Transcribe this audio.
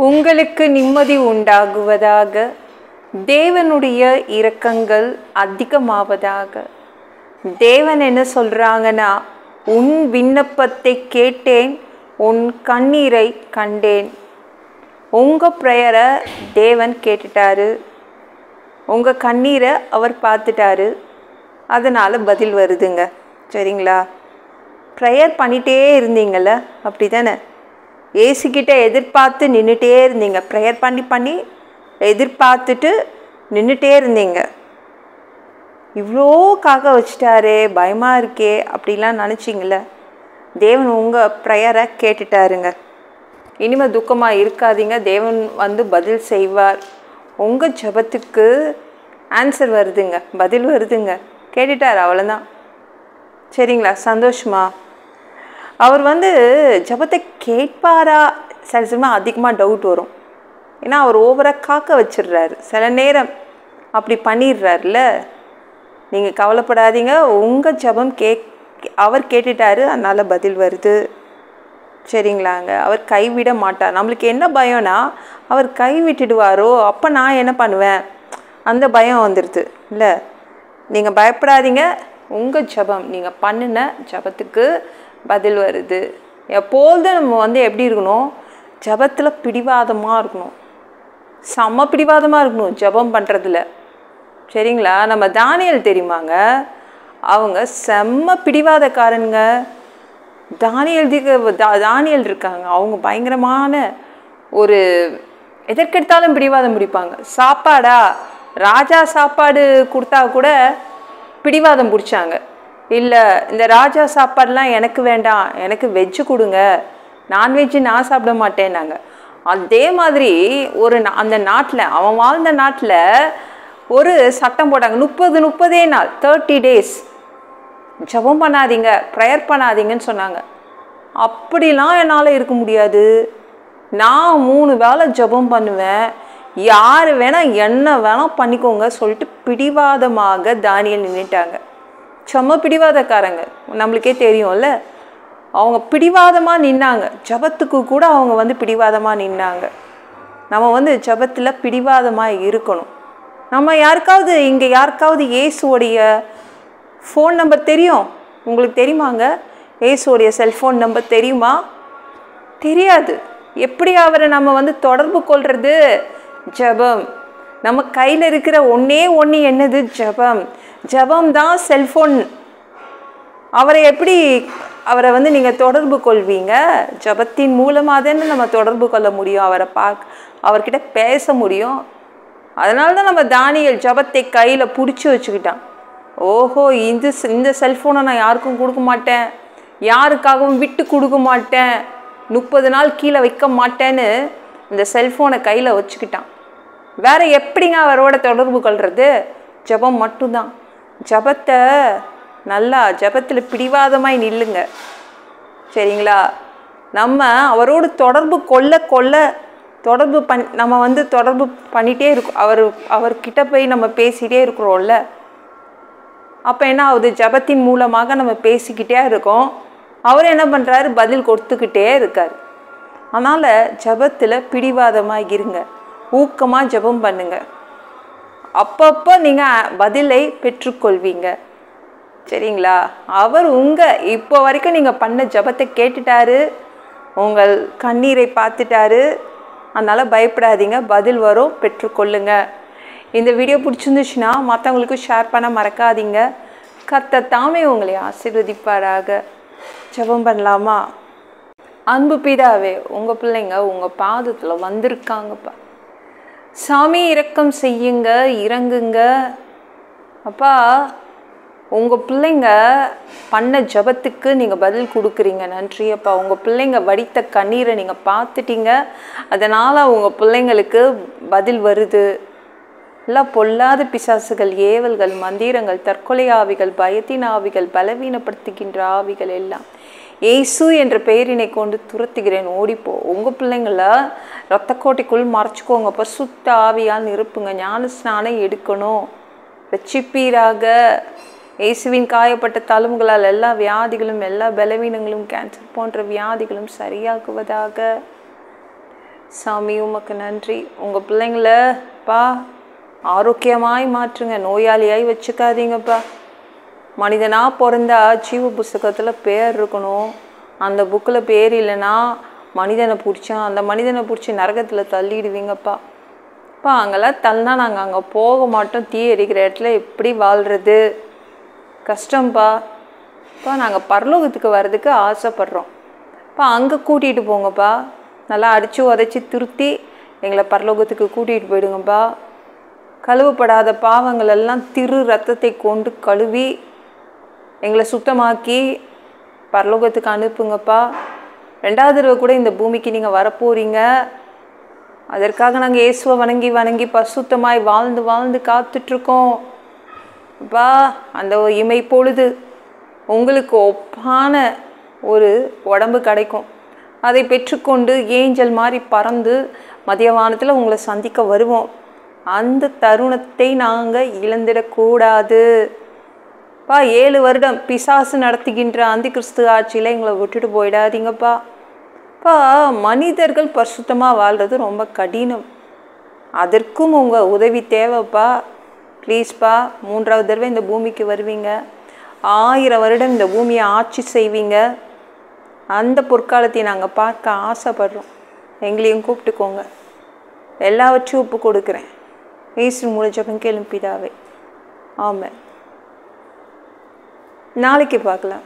உங்களுக்கு நிம்மதி உண்டாகுவதாக. தேவனுடைய இரக்கங்கள் அதிகமாவதாக. தேவன் என்ன சொல்றாங்கன்னா, உன் விண்ணப்பத்தை கேட்டேன், உன் கண்ணீரை கண்டேன். உங்கள் ப்ரேயரை தேவன் கேட்டுட்டாரு, உங்கள் கண்ணீரை அவர் பார்த்துட்டாரு. அதனால் பதில் வருதுங்க. சரிங்களா? ப்ரேயர் பண்ணிகிட்டே இருந்தீங்கள, அப்படி தானே? ஏசுக்கிட்ட எதிர்பார்த்து நின்றுட்டே இருந்தீங்க. ப்ரேயர் பண்ணி எதிர்பார்த்துட்டு நின்றுட்டே இருந்தீங்க. இவ்வளோ காக்க வச்சிட்டாரே, பயமாக இருக்கே அப்படிலாம் நினச்சிங்கள. தேவன் உங்கள் ப்ரேயரை கேட்டுட்டாருங்க. இனிமேல் துக்கமாக இருக்காதீங்க. தேவன் வந்து பதில் செய்வார். உங்கள் ஜெபத்துக்கு ஆன்சர் வருதுங்க, பதில் வருதுங்க. கேட்டுட்டார், அவ்வளோதான். சரிங்களா? சந்தோஷமா? அவர் வந்து ஜெபத்தை கேட்பாரா? சில சமயம் அதிகமாக டவுட் வரும். ஏன்னா அவர் ஓவராக காக்க வச்சிடுறாரு. சில நேரம் அப்படி பண்ணிடுறாருல. நீங்கள் கவலைப்படாதீங்க. உங்கள் ஜெபம் அவர் கேட்டுட்டாரு, அதனால் பதில் வருது. சரிங்களாங்க? அவர் கைவிட மாட்டார். நம்மளுக்கு என்ன பயம்னா, அவர் கைவிட்டுடுவாரோ, அப்போ நான் என்ன பண்ணுவேன், அந்த பயம் வந்துடுது இல்லை. நீங்கள் பயப்படாதீங்க. உங்கள் ஜெபம், நீங்கள் பண்ணின ஜெபத்துக்கு பதில் வருது. எப்போதும் நம்ம வந்து எப்படி இருக்கணும், ஜெபத்தில் பிடிவாதமாக இருக்கணும். செம்ம பிடிவாதமாக இருக்கணும் ஜெபம் பண்ணுறதுல. சரிங்களா? நம்ம தானியேல் தெரியுமாங்க, அவங்க செம்ம பிடிவாதக்காரனுங்க. தானியேல் இருக்காங்க, அவங்க பயங்கரமான ஒரு எதற்கெடுத்தாலும் பிடிவாதம் பிடிப்பாங்க. சாப்பாடா, ராஜா சாப்பாடு கொடுத்தா கூட பிடிவாதம் பிடிச்சாங்க. இல்லை, இந்த ராஜா சாப்பாடெலாம் எனக்கு வேண்டாம், எனக்கு வெஜ்ஜு கொடுங்க, நான்வெஜ்ஜு நான் சாப்பிட மாட்டேன்னாங்க. அதே மாதிரி அந்த நாட்டில், அவன் வாழ்ந்த நாட்டில் ஒரு சட்டம் போட்டாங்க. 30 நாள் 30 days ஜெபம் பண்ணாதீங்க, ப்ரேயர் பண்ணாதீங்கன்னு சொன்னாங்க. அப்படிலாம் என்னால் இருக்க முடியாது, நான் 3 வேளை ஜெபம் பண்ணுவேன், யார் வேணால் என்ன வேணால் பண்ணிக்கோங்க சொல்லிட்டு பிடிவாதமாக தானியேல் நின்றுட்டாங்க. செம்ம பிடிவாதக்காரங்க, நம்மளுக்கே தெரியும்ல. அவங்க பிடிவாதமாக நின்னாங்க. ஜெபத்துக்கு கூட அவங்க வந்து பிடிவாதமாக நின்னாங்க. நம்ம வந்து ஜெபத்தில் பிடிவாதமாக இருக்கணும். நம்ம யாருக்காவது, இங்கே யாருக்காவது இயேசுவோடைய ஃபோன் நம்பர் தெரியும்? உங்களுக்கு தெரியுமாங்க? இயேசுவோடைய செல்ஃபோன் நம்பர் தெரியுமா? தெரியாது. எப்படி அவரை நம்ம வந்து தொடர்பு கொள்வது? ஜெபம். நம்ம கையில் இருக்கிற ஒன்றே ஒன்று என்னது? ஜெபம். ஜெபம் தான் செல்ஃபோன். அவரை வந்து நீங்கள் தொடர்பு கொள்வீங்க. ஜெபத்தின் மூலமாக தானே நம்ம தொடர்பு கொள்ள முடியும், அவரை அவர்கிட்ட பேச முடியும். அதனால தான் நம்ம தானியேல் ஜெபத்தை கையில் பிடிச்சி வச்சுக்கிட்டான். ஓஹோ, இந்த செல்ஃபோனை நான் யாருக்கும் கொடுக்க மாட்டேன், யாருக்காகவும் விட்டு கொடுக்க மாட்டேன், 30 நாள் கீழே வைக்க மாட்டேன்னு இந்த செல்ஃபோனை கையில் வச்சுக்கிட்டான். வேறு எப்படிங்க அவரோட தொடர்பு கொள்வது? ஜெபம் மட்டும்தான். ஜெபத்தில் பிடிவாதமாய் நில்லுங்க. சரிங்களா? நம்ம அவரோடு தொடர்பு நம்ம வந்து தொடர்பு பண்ணிகிட்டே இருக்கோம். அவர்கிட்ட போய் நம்ம பேசிகிட்டே இருக்கிறோம்ல. அப்போ என்ன ஆகுது? ஜெபத்தின் மூலமாக நம்ம பேசிக்கிட்டே இருக்கோம். அவர் என்ன பண்ணுறாரு? பதில் கொடுத்துக்கிட்டே இருக்கார். அதனால் ஜெபத்தில் பிடிவாதமாக இருங்க, ஊக்கமாக ஜெபம் பண்ணுங்க. அப்பப்போ நீங்கள் பதிலை பெற்றுக்கொள்வீங்க. சரிங்களா? அவர் இப்போ வரைக்கும் நீங்கள் பண்ண ஜெபத்தை கேட்டுட்டாரு, உங்கள் கண்ணீரை பார்த்துட்டாரு. அதனால் பயப்படாதீங்க, பதில் வரும், பெற்றுக்கொள்ளுங்க. இந்த வீடியோ பிடிச்சிருந்துச்சுன்னா மற்றவங்களுக்கு ஷேர் பண்ண மறக்காதீங்க. கர்த்தர் தாமே உங்களை ஆசீர்வதிப்பாராக. ஜெபம் பண்ணலாமா? அன்பு பிதாவே, உங்கள் பிள்ளைங்க உங்கள் பாதத்தில் வந்திருக்காங்கப்பா. சாமி, இரக்கம் செய்யுங்க, இறங்குங்க அப்பா. உங்கள் பிள்ளைங்க பண்ண ஜெபத்துக்கு நீங்கள் பதில் கொடுக்குறீங்க, நன்றி அப்பா. உங்கள் பிள்ளைங்க வடித்த கண்ணீரை நீங்கள் பார்த்துட்டீங்க, அதனால் உங்கள் பிள்ளைங்களுக்கு பதில் வருது. எல்லாம் பொல்லாத பிசாசுகள், ஏவல்கள், மந்திரங்கள், தற்கொலை ஆவிகள், பயத்தின் ஆவிகள், பலவீனப்படுத்துகின்ற ஆவிகள் எல்லாம் இயேசு என்ற பெயரினை கொண்டு துரத்துகிறேன், ஓடிப்போ. உங்கள் பிள்ளைங்கள இரத்தக்கோட்டைக்குள் மறைச்சிக்கோங்க, பரிசுத்த ஆவியால் நிரப்புங்க. ஞான ஸ்நானம் எடுக்கணும், ரட்சிப்பீராக. இயேசுவின் காயப்பட்ட தழும்புகளால் எல்லா வியாதிகளும், எல்லா பலவீனங்களும், கேன்சர் போன்ற வியாதிகளும் சரியாகுவதாக. சாமி உமக்கு நன்றி. உங்கள் பிள்ளைங்களப்பா ஆரோக்கியமாய் மாற்றுங்க, நோயாளியாய் வச்சுக்காதீங்கப்பா. மனிதனாக பிறந்தா ஜீவ புஸ்தகத்தில் பேர் இருக்கணும். அந்த புக்கில் பேர் இல்லைன்னா மனிதனை பிடிச்சா அந்த மனிதனை பிடிச்சி நரகத்தில் தள்ளிடுவீங்கப்பா. அங்கெல்லாம் தள்ளினா நாங்கள் அங்கே போக மாட்டோம். தீ எரிக்கிற இடத்துல எப்படி வாழ்கிறது? கஷ்டம்ப்பா. நாங்கள் பரலோகத்துக்கு வர்றதுக்கு ஆசைப்படுறோம். அங்கே கூட்டிகிட்டு போங்கப்பா. நல்லா அடித்து உதச்சி திருத்தி எங்களை பரலோகத்துக்கு கூட்டிகிட்டு போயிடுங்கப்பா. கழுவப்படாத பாவங்களெல்லாம் திரு ரத்தத்தை கொண்டு கழுவி எங்களை சுத்தமாக்கி பரலோகத்துக்கு அனுப்புங்கப்பா. 2வது தடவை கூட இந்த பூமிக்கு நீங்கள் வரப்போகிறீங்க. அதற்காக நாங்கள் இயேசுவை வணங்கி வணங்கி பரிசுத்தமாய் வாழ்ந்து வாழ்ந்து காத்துட்ருக்கோம். அந்த இமை பொழுது உங்களுக்கு ஒப்பான ஒரு உடம்பு கிடைக்கும். அதை பெற்றுக்கொண்டு ஏஞ்சல் மாதிரி பறந்து மதியவானத்தில் உங்களை சந்திக்க வருவோம். அந்த தருணத்தை நாங்கள் இழந்துடக்கூடாது. 7 வருடம் பிசாசு நடத்துகின்ற அந்தி கிறிஸ்து ஆட்சியில் எங்களை விட்டுட்டு போயிடாதீங்கப்பா. மனிதர்கள் பரிசுத்தமாக வாழ்கிறது ரொம்ப கடினம். அதற்கும் உங்கள் உதவி தேவைப்பா. ப்ளீஸ்ப்பா. 3வது தடவை இந்த பூமிக்கு வருவீங்க. 1000 வருடம் இந்த பூமியை ஆட்சி செய்வீங்க. அந்த பொற்காலத்தை நாங்கள் பார்க்க ஆசைப்படுறோம். எங்களையும் கூப்பிட்டுக்கோங்க. எல்லாவற்றையும் ஒப்பு கொடுக்குறேன். இயேசு மூலம் ஜெபம் கேளும் பிதாவே. ஆமென். நாளைக்கு பார்க்கலாம்.